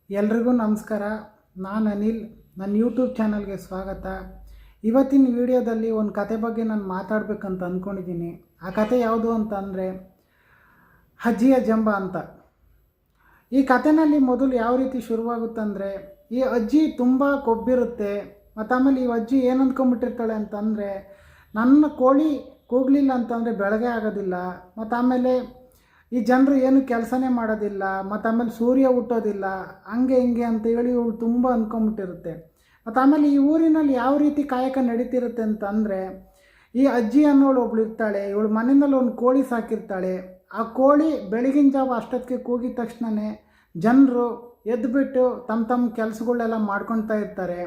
ಎಲ್ರಿಗೂ ನಮಸ್ಕಾರ. ನಾನು ಅನಿಲ್. ನನ್ನ ಯೂಟ್ಯೂಬ್ ಚಾನಲ್ಗೆ ಸ್ವಾಗತ. ಇವತ್ತಿನ ವಿಡಿಯೋದಲ್ಲಿ ಒಂದು ಕತೆ ಬಗ್ಗೆ ನಾನು ಮಾತಾಡಬೇಕಂತ ಅಂದ್ಕೊಂಡಿದ್ದೀನಿ. ಆ ಕತೆ ಯಾವುದು ಅಂತಂದರೆ ಅಜ್ಜಿಯ ಜಂಬ ಅಂತ. ಈ ಕತೆನಲ್ಲಿ ಮೊದಲು ಯಾವ ರೀತಿ ಶುರುವಾಗುತ್ತಂದರೆ, ಈ ಅಜ್ಜಿ ತುಂಬ ಕೊಬ್ಬಿರುತ್ತೆ. ಮತ್ತು ಆಮೇಲೆ ಈ ಅಜ್ಜಿ ಏನು ಅಂದ್ಕೊಂಬಿಟ್ಟಿರ್ತಾಳೆ ಅಂತಂದರೆ, ನನ್ನ ಕೋಳಿ ಕೂಗಲಿಲ್ಲ ಅಂತಂದರೆ ಬೆಳಗ್ಗೆ ಆಗೋದಿಲ್ಲ, ಮತ್ತು ಆಮೇಲೆ ಈ ಜನರು ಏನು ಕೆಲಸನೇ ಮಾಡೋದಿಲ್ಲ, ಮತ್ತು ಆಮೇಲೆ ಸೂರ್ಯ ಹುಟ್ಟೋದಿಲ್ಲ, ಹಂಗೆ ಹಿಂಗೆ ಅಂತೇಳಿ ಇವಳು ತುಂಬ ಅಂದ್ಕೊಂಬಿಟ್ಟಿರುತ್ತೆ. ಮತ್ತು ಆಮೇಲೆ ಈ ಊರಿನಲ್ಲಿ ಯಾವ ರೀತಿ ಕಾಯಕ ನಡೀತಿರುತ್ತೆ ಅಂತಂದರೆ, ಈ ಅಜ್ಜಿ ಅನ್ನೋಳು ಒಬ್ಳು ಇರ್ತಾಳೆ. ಇವಳು ಮನೆಯಲ್ಲಿ ಒಂದು ಕೋಳಿ ಸಾಕಿರ್ತಾಳೆ. ಆ ಕೋಳಿ ಬೆಳಗಿನ ಜಾವ ಅಷ್ಟೊತ್ತಿಗೆ ಕೂಗಿದ ತಕ್ಷಣವೇ ಜನರು ಎದ್ದುಬಿಟ್ಟು ತಮ್ಮ ಕೆಲಸಗಳೆಲ್ಲ ಮಾಡ್ಕೊಳ್ತಾ ಇರ್ತಾರೆ.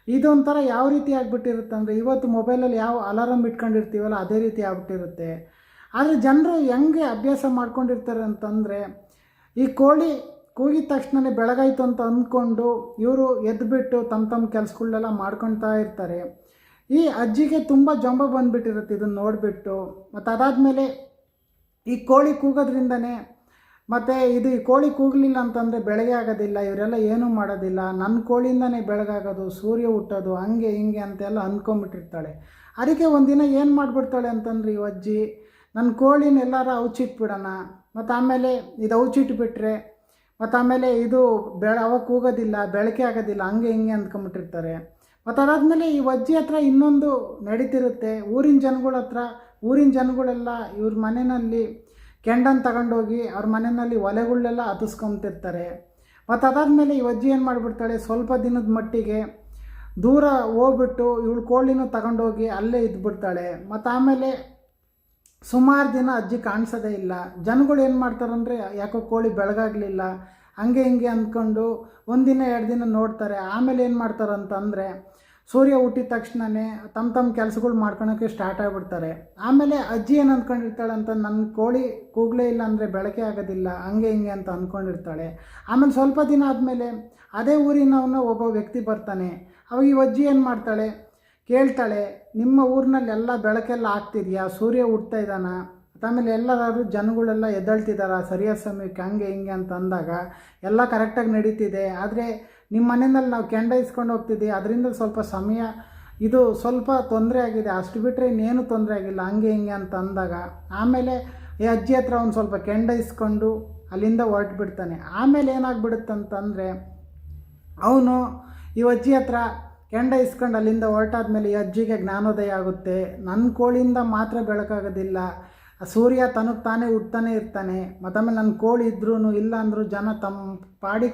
ಇದೊಂಥರ ಯಾವ ರೀತಿ ಆಗಿಬಿಟ್ಟಿರುತ್ತೆ ಅಂದರೆ, ಇವತ್ತು ಮೊಬೈಲಲ್ಲಿ ಯಾವ ಅಲಾರಮ್ ಇಟ್ಕೊಂಡಿರ್ತೀವಲ್ಲ ಅದೇ ರೀತಿ ಆಗ್ಬಿಟ್ಟಿರುತ್ತೆ. ಆದರೆ ಜನರು ಹೆಂಗೆ ಅಭ್ಯಾಸ ಮಾಡ್ಕೊಂಡಿರ್ತಾರೆ ಅಂತಂದರೆ, ಈ ಕೋಳಿ ಕೂಗಿದ ತಕ್ಷಣವೇ ಬೆಳಗಾಯಿತು ಅಂತ ಅಂದ್ಕೊಂಡು ಇವರು ಎದ್ದುಬಿಟ್ಟು ತಮ್ಮ ಕೆಲಸಗಳೆಲ್ಲ ಮಾಡ್ಕೊಳ್ತಾ ಇರ್ತಾರೆ. ಈ ಅಜ್ಜಿಗೆ ತುಂಬ ಜಂಬ ಬಂದುಬಿಟ್ಟಿರುತ್ತೆ ಇದನ್ನು ನೋಡಿಬಿಟ್ಟು. ಮತ್ತು ಅದಾದಮೇಲೆ ಈ ಕೋಳಿ ಕೂಗೋದ್ರಿಂದನೇ, ಮತ್ತು ಈ ಕೋಳಿ ಕೂಗಲಿಲ್ಲ ಅಂತಂದರೆ ಬೆಳಗ್ಗೆ ಆಗೋದಿಲ್ಲ, ಇವರೆಲ್ಲ ಏನೂ ಮಾಡೋದಿಲ್ಲ, ನನ್ನ ಕೋಳಿಯಿಂದನೇ ಬೆಳಗಾಗೋದು, ಸೂರ್ಯ ಹುಟ್ಟೋದು, ಹಂಗೆ ಹಿಂಗೆ ಅಂತೆಲ್ಲ ಅಂದ್ಕೊಂಬಿಟ್ಟಿರ್ತಾಳೆ. ಅದಕ್ಕೆ ಒಂದಿನ ಏನು ಮಾಡಿಬಿಡ್ತಾಳೆ ಅಂತಂದ್ರೆ, ಈ ಅಜ್ಜಿ ನನ್ನ ಕೋಳಿನೆಲ್ಲರ ಔಚಿಟ್ಬಿಡೋಣ, ಮತ್ತು ಆಮೇಲೆ ಇದು ಔಚಿಟ್ಬಿಟ್ರೆ ಮತ್ತು ಆಮೇಲೆ ಇದು ಅವಾಗ ಕೂಗೋದಿಲ್ಲ, ಬೆಳಕೆ ಆಗೋದಿಲ್ಲ, ಹಂಗೆ ಹಿಂಗೆ ಅಂದ್ಕೊಂಬಿಟ್ಟಿರ್ತಾರೆ. ಮತ್ತು ಅದಾದಮೇಲೆ ಈ ಅಜ್ಜಿ ಹತ್ರ ಇನ್ನೊಂದು ನಡೀತಿರುತ್ತೆ. ಊರಿನ ಜನಗಳೆಲ್ಲ ಇವ್ರ ಮನೆಯಲ್ಲಿ ಕೆಂಡನ್ನು ತಗೊಂಡೋಗಿ ಅವ್ರ ಮನೆಯಲ್ಲಿ ಒಲೆಗಳೆಲ್ಲ ಹತ್ತಿಸ್ಕೊಂತಿರ್ತಾರೆ. ಮತ್ತು ಅದಾದಮೇಲೆ ಈ ಅಜ್ಜಿ ಏನು ಮಾಡಿಬಿಡ್ತಾಳೆ, ಸ್ವಲ್ಪ ದಿನದ ಮಟ್ಟಿಗೆ ದೂರ ಹೋಗ್ಬಿಟ್ಟು ಇವಳು ಕೋಳಿನೂ ತಗೊಂಡೋಗಿ ಅಲ್ಲೇ ಇದ್ಬಿಡ್ತಾಳೆ. ಮತ್ತು ಆಮೇಲೆ ಸುಮಾರು ದಿನ ಅಜ್ಜಿ ಕಾಣಿಸೋದೇ ಇಲ್ಲ. ಜನಗಳು ಏನು ಮಾಡ್ತಾರಂದರೆ, ಯಾಕೋ ಕೋಳಿ ಬೆಳಗಾಗಲಿಲ್ಲ, ಹಂಗೆ ಹಿಂಗೆ ಅಂದ್ಕೊಂಡು ಒಂದಿನ 2 ದಿನ ನೋಡ್ತಾರೆ. ಆಮೇಲೆ ಏನು ಮಾಡ್ತಾರಂತಂದರೆ, ಸೂರ್ಯ ಹುಟ್ಟಿದ ತಕ್ಷಣವೇ ತಮ್ಮ ಕೆಲಸಗಳು ಮಾಡ್ಕೊಳೋಕ್ಕೆ ಸ್ಟಾರ್ಟ್ ಆಗಿಬಿಡ್ತಾರೆ. ಆಮೇಲೆ ಅಜ್ಜಿ ಏನು ಅಂದ್ಕೊಂಡಿರ್ತಾಳೆ ಅಂತ, ನನ್ನ ಕೋಳಿ ಕೂಗಲೇ ಇಲ್ಲ ಅಂದರೆ ಬೆಳಕೆ ಆಗೋದಿಲ್ಲ, ಹಂಗೆ ಹಿಂಗೆ ಅಂತ ಅಂದ್ಕೊಂಡಿರ್ತಾಳೆ. ಆಮೇಲೆ ಸ್ವಲ್ಪ ದಿನ ಆದಮೇಲೆ ಅದೇ ಊರಿನವನ್ನ ಒಬ್ಬ ವ್ಯಕ್ತಿ ಬರ್ತಾನೆ. ಅವಾಗ ಈ ಅಜ್ಜಿ ಏನು ಮಾಡ್ತಾಳೆ, ಕೇಳ್ತಾಳೆ, ನಿಮ್ಮ ಊರಿನಲ್ಲೆಲ್ಲ ಬೆಳಕೆಲ್ಲ ಆಗ್ತಿದೆಯಾ, ಸೂರ್ಯ ಹುಟ್ತಾ ಇದ್ದಾನ, ಆಮೇಲೆ ಎಲ್ಲರೂ ಜನಗಳೆಲ್ಲ ಎದ್ದೇಳ್ತಿದ್ದಾರ ಸರಿಯಾದ ಸಮಯಕ್ಕೆ, ಹಂಗೆ ಹಿಂಗೆ ಅಂತ ಅಂದಾಗ ಎಲ್ಲ ಕರೆಕ್ಟಾಗಿ ನಡೀತಿದೆ. ಆದರೆ ನಿಮ್ಮ ಮನೆಯಲ್ಲಿ ನಾವು ಕೆಂಡ ಇಸ್ಕೊಂಡು ಹೋಗ್ತಿದ್ದೀವಿ, ಅದರಿಂದ ಸ್ವಲ್ಪ ಸಮಯ ಇದು ಸ್ವಲ್ಪ ತೊಂದರೆ ಆಗಿದೆ, ಅಷ್ಟು ಬಿಟ್ಟರೆ ಇನ್ನೇನು ತೊಂದರೆ ಆಗಿಲ್ಲ, ಹಂಗೆ ಹಿಂಗೆ ಅಂತ ಅಂದಾಗ ಆಮೇಲೆ ಈ ಅಜ್ಜಿ ಹತ್ರ ಒಂದು ಸ್ವಲ್ಪ ಕೆಂಡ ಇಸ್ಕೊಂಡು ಅಲ್ಲಿಂದ ಹೊರಟುಬಿಡ್ತಾನೆ. ಆಮೇಲೆ ಏನಾಗ್ಬಿಡುತ್ತಂತಂದರೆ, ಅವನು ಈ ಅಜ್ಜಿ ಹತ್ರ ಕೆಂಡ ಇಸ್ಕೊಂಡು ಅಲ್ಲಿಂದ ಹೊರಟಾದ್ಮೇಲೆ ಈ ಅಜ್ಜಿಗೆ ಜ್ಞಾನೋದಯ ಆಗುತ್ತೆ. ನನ್ನ ಕೋಳಿಯಿಂದ ಮಾತ್ರ ಬೆಳಕಾಗೋದಿಲ್ಲ, ಸೂರ್ಯ ತನಗೆ ತಾನೇ ಹುಟ್ತಾನೆ ಇರ್ತಾನೆ, ಮತ್ತು ಆಮೇಲೆ ನನ್ನ ಕೋಳಿ ಇದ್ರೂ ಇಲ್ಲ ಅಂದರೂ ಜನ ತಮ್ಮ ಪಾಡಿ